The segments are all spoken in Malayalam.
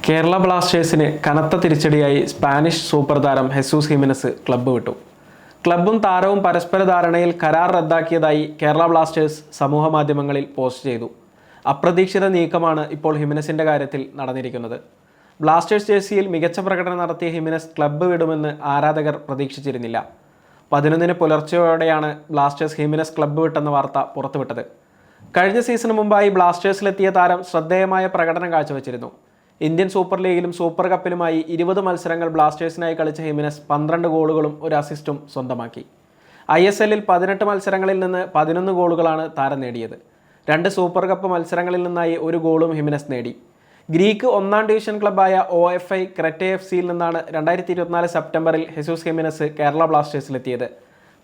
കേരള ബ്ലാസ്റ്റേഴ്സിന് കനത്ത തിരിച്ചടിയായി സ്പാനിഷ് സൂപ്പർ താരം ഹെസൂസ് ഹിമെനസ് ക്ലബ്ബ് വിട്ടു. ക്ലബ്ബും താരവും പരസ്പര ധാരണയിൽ കരാർ റദ്ദാക്കിയതായി കേരള ബ്ലാസ്റ്റേഴ്സ് സമൂഹ മാധ്യമങ്ങളിൽ പോസ്റ്റ് ചെയ്തു. അപ്രതീക്ഷിത നീക്കമാണ് ഇപ്പോൾ ഹിമെനസിൻ്റെ കാര്യത്തിൽ നടന്നിരിക്കുന്നത്. ബ്ലാസ്റ്റേഴ്സ് ജേഴ്സിയിൽ മികച്ച പ്രകടനം നടത്തിയ ഹിമെനസ് ക്ലബ്ബ് വിടുമെന്ന് ആരാധകർ പ്രതീക്ഷിച്ചിരുന്നില്ല. 11-ന് പുലർച്ചെയോടെയാണ് ബ്ലാസ്റ്റേഴ്സ് ഹിമെനസ് ക്ലബ്ബ് വിട്ടെന്ന വാർത്ത പുറത്തുവിട്ടത്. കഴിഞ്ഞ സീസണിന് മുമ്പായി ബ്ലാസ്റ്റേഴ്സിലെത്തിയ താരം ശ്രദ്ധേയമായ പ്രകടനം കാഴ്ചവെച്ചിരുന്നു. ഇന്ത്യൻ സൂപ്പർ ലീഗിലും സൂപ്പർ കപ്പിലുമായി 20 മത്സരങ്ങൾ ബ്ലാസ്റ്റേഴ്സിനായി കളിച്ച ഹിമെനസ് 12 ഗോളുകളും ഒരു അസിസ്റ്റും സ്വന്തമാക്കി. ISL-ൽ 18 മത്സരങ്ങളിൽ നിന്ന് 11 ഗോളുകളാണ് താരം നേടിയത്. 2 സൂപ്പർ കപ്പ് മത്സരങ്ങളിൽ നിന്നായി 1 ഗോളും ഹിമെനസ് നേടി. ഗ്രീക്ക് 1-ാം ഡിവിഷൻ ക്ലബ്ബായ OFI ക്രെറ്റെ FC-യിൽ നിന്നാണ് 2024 സെപ്റ്റംബറിൽ ഹെസൂസ് ഹിമെനസ് കേരള ബ്ലാസ്റ്റേഴ്സിലെത്തിയത്.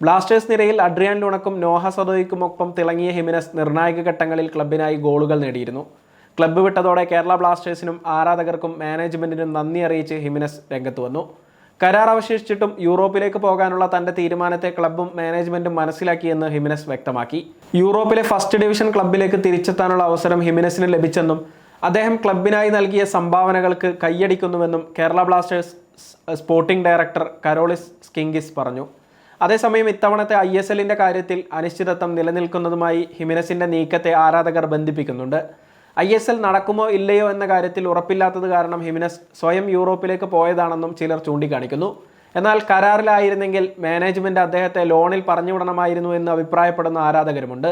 ബ്ലാസ്റ്റേഴ്സ് നിരയിൽ അഡ്രിയാൻ ലുണക്കും നോഹ സദോയ്ക്കുമൊപ്പം തിളങ്ങിയ ഹിമെനസ് നിർണായക ഘട്ടങ്ങളിൽ ക്ലബ്ബിനായി ഗോളുകൾ നേടിയിരുന്നു. ക്ലബ്ബ് വിട്ടതോടെ കേരള ബ്ലാസ്റ്റേഴ്സിനും ആരാധകർക്കും മാനേജ്മെന്റിനും നന്ദി അറിയിച്ച് ഹിമെനസ് രംഗത്ത് വന്നു. കരാർ അവശേഷിച്ചിട്ടും യൂറോപ്പിലേക്ക് പോകാനുള്ള തന്റെ തീരുമാനത്തെ ക്ലബ്ബും മാനേജ്മെന്റും മനസ്സിലാക്കിയെന്ന് ഹിമെനസ് വ്യക്തമാക്കി. യൂറോപ്പിലെ ഫസ്റ്റ് ഡിവിഷൻ ക്ലബ്ബിലേക്ക് തിരിച്ചെത്താനുള്ള അവസരം ഹിമെനസിന് ലഭിച്ചെന്നും അദ്ദേഹം ക്ലബ്ബിനായി നൽകിയ സംഭാവനകൾക്ക് കൈയടിക്കുന്നുവെന്നും Kerala Blasters sporting director Karolis Skinkys പറഞ്ഞു. അതേസമയം ഇത്തവണത്തെ ISL-ന്റെ കാര്യത്തിൽ അനിശ്ചിതത്വം നിലനിൽക്കുന്നതുമായി ഹിമെനസിന്റെ നീക്കത്തെ ആരാധകർ ബന്ധിപ്പിക്കുന്നുണ്ട്. ISL നടക്കുമോ ഇല്ലയോ എന്ന കാര്യത്തിൽ ഉറപ്പില്ലാത്തത് കാരണം ഹിമെനസ് സ്വയം യൂറോപ്പിലേക്ക് പോയതാണെന്നും ചിലർ ചൂണ്ടിക്കാണിക്കുന്നു. എന്നാൽ കരാറിലായിരുന്നെങ്കിൽ മാനേജ്മെന്റ് അദ്ദേഹത്തെ ലോണിൽ പറഞ്ഞുവിടണമായിരുന്നു എന്ന് അഭിപ്രായപ്പെടുന്ന ആരാധകരുമുണ്ട്.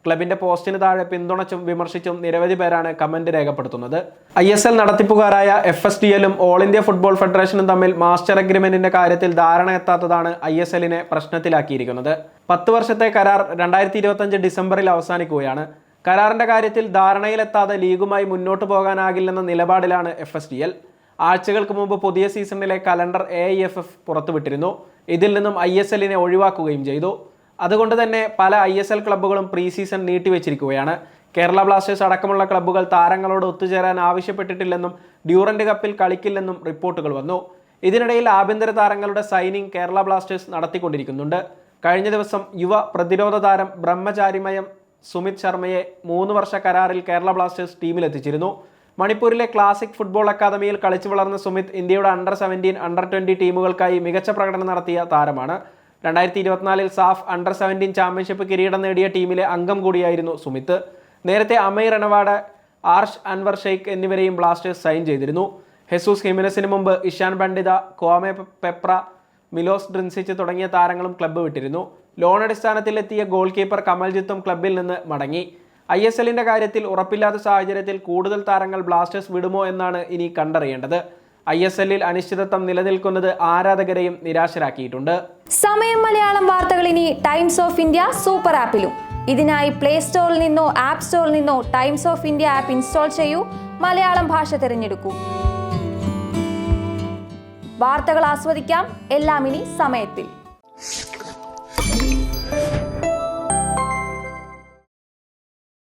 ക്ലബിന്റെ പോസ്റ്റിന് താഴെ പിന്തുണച്ചും വിമർശിച്ചും നിരവധി പേരാണ് കമന്റ് രേഖപ്പെടുത്തുന്നത്. ISL നടത്തിപ്പുകാരായ FSDL-ഉം ഓൾ ഇന്ത്യ ഫുട്ബോൾ ഫെഡറേഷനും തമ്മിൽ മാസ്റ്റർ അഗ്രിമെന്റിന്റെ കാര്യത്തിൽ ധാരണ എത്താത്തതാണ് ISL-നെ പ്രശ്നത്തിലാക്കിയിരിക്കുന്നത്. 10 വർഷത്തെ കരാർ 2025 ഡിസംബറിൽ അവസാനിക്കുകയാണ്. കരാറിന്റെ കാര്യത്തിൽ ധാരണയിലെത്താതെ ലീഗുമായി മുന്നോട്ട് പോകാനാകില്ലെന്ന നിലപാടിലാണ് FSDL. ആഴ്ചകൾക്ക് മുമ്പ് പുതിയ സീസണിലെ കലണ്ടർ AIFF പുറത്തുവിട്ടിരുന്നു. ഇതിൽ നിന്നും ISL-നെ ഒഴിവാക്കുകയും ചെയ്തു. അതുകൊണ്ട് തന്നെ പല ISL ക്ലബ്ബുകളും പ്രീ സീസൺ നീട്ടിവെച്ചിരിക്കുകയാണ്. കേരള ബ്ലാസ്റ്റേഴ്സ് അടക്കമുള്ള ക്ലബ്ബുകൾ താരങ്ങളോട് ഒത്തുചേരാൻ ആവശ്യപ്പെട്ടിട്ടില്ലെന്നും ഡ്യൂറന്റ് കപ്പിൽ കളിക്കില്ലെന്നും റിപ്പോർട്ടുകൾ വന്നു. ഇതിനിടയിൽ ആഭ്യന്തര താരങ്ങളുടെ സൈനിങ് കേരള ബ്ലാസ്റ്റേഴ്സ് നടത്തിക്കൊണ്ടിരിക്കുന്നുണ്ട്. കഴിഞ്ഞ ദിവസം യുവ പ്രതിരോധ താരം ബ്രഹ്മചാരിമയം സുമിത് ശർമ്മയെ 3 വർഷ കരാറിൽ കേരള ബ്ലാസ്റ്റേഴ്സ് ടീമിലെത്തിച്ചിരുന്നു. മണിപ്പൂരിലെ ക്ലാസിക് ഫുട്ബോൾ അക്കാദമിയിൽ കളിച്ചു വളർന്ന സുമിത് ഇന്ത്യയുടെ അണ്ടർ-17, അണ്ടർ-20 ടീമുകൾക്കായി മികച്ച പ്രകടനം നടത്തിയ താരമാണ്. 2024-ൽ സാഫ് അണ്ടർ-17 ചാമ്പ്യൻഷിപ്പ് കിരീടം നേടിയ ടീമിലെ അംഗം കൂടിയായിരുന്നു സുമിത്. നേരത്തെ അമൈർ റണവാഡ്, ആർഷ് അൻവർ ഷെയ്ഖ് എന്നിവരെയും ബ്ലാസ്റ്റേഴ്സ് സൈൻ ചെയ്തിരുന്നു. ഹെസൂസ് ഹിമെനസിന് മുമ്പ് ഇഷാൻ പണ്ഡിത, ക്വാമെ പെപ്ര, മിലോസ് ഡ്രിൻസിച്ച് തുടങ്ങിയ താരങ്ങളും ക്ലബ്ബ് വിട്ടിരുന്നു. ലോൺ അടിസ്ഥാനത്തിലെത്തിയ ഗോൾ കീപ്പർ കമൽജിത്തും ക്ലബ്ബിൽ നിന്ന് മടങ്ങി. ISL-ന്റെ കാര്യത്തിൽ ഉറപ്പില്ലാത്ത സാഹചര്യത്തിൽ കൂടുതൽ താരങ്ങൾ ബ്ലാസ്റ്റേഴ്സ് വിടുമോ എന്നാണ് ഇനി കണ്ടറിയേണ്ടത്. ISL-ൽ അനിശ്ചിതത്വം നിലനിൽക്കുന്നത് ആരാധകരെയും നിരാശരാക്കിയിട്ടുണ്ട്. സമയം മലയാളം വാർത്തകൾ ഇനി ടൈംസ് ഓഫ് ഇന്ത്യ സൂപ്പർ ആപ്പിലും. ഇതിനായി പ്ലേ സ്റ്റോറിൽ നിന്നോ ആപ്പ് സ്റ്റോറിൽ നിന്നോ times of India app install ചെയ്യൂ. മലയാളം ഭാഷ തിരഞ്ഞെടുക്കൂ. വാർത്തകൾ ആസ്വദിക്കാം. എല്ലാം ഇനി സമയത്തിൽ.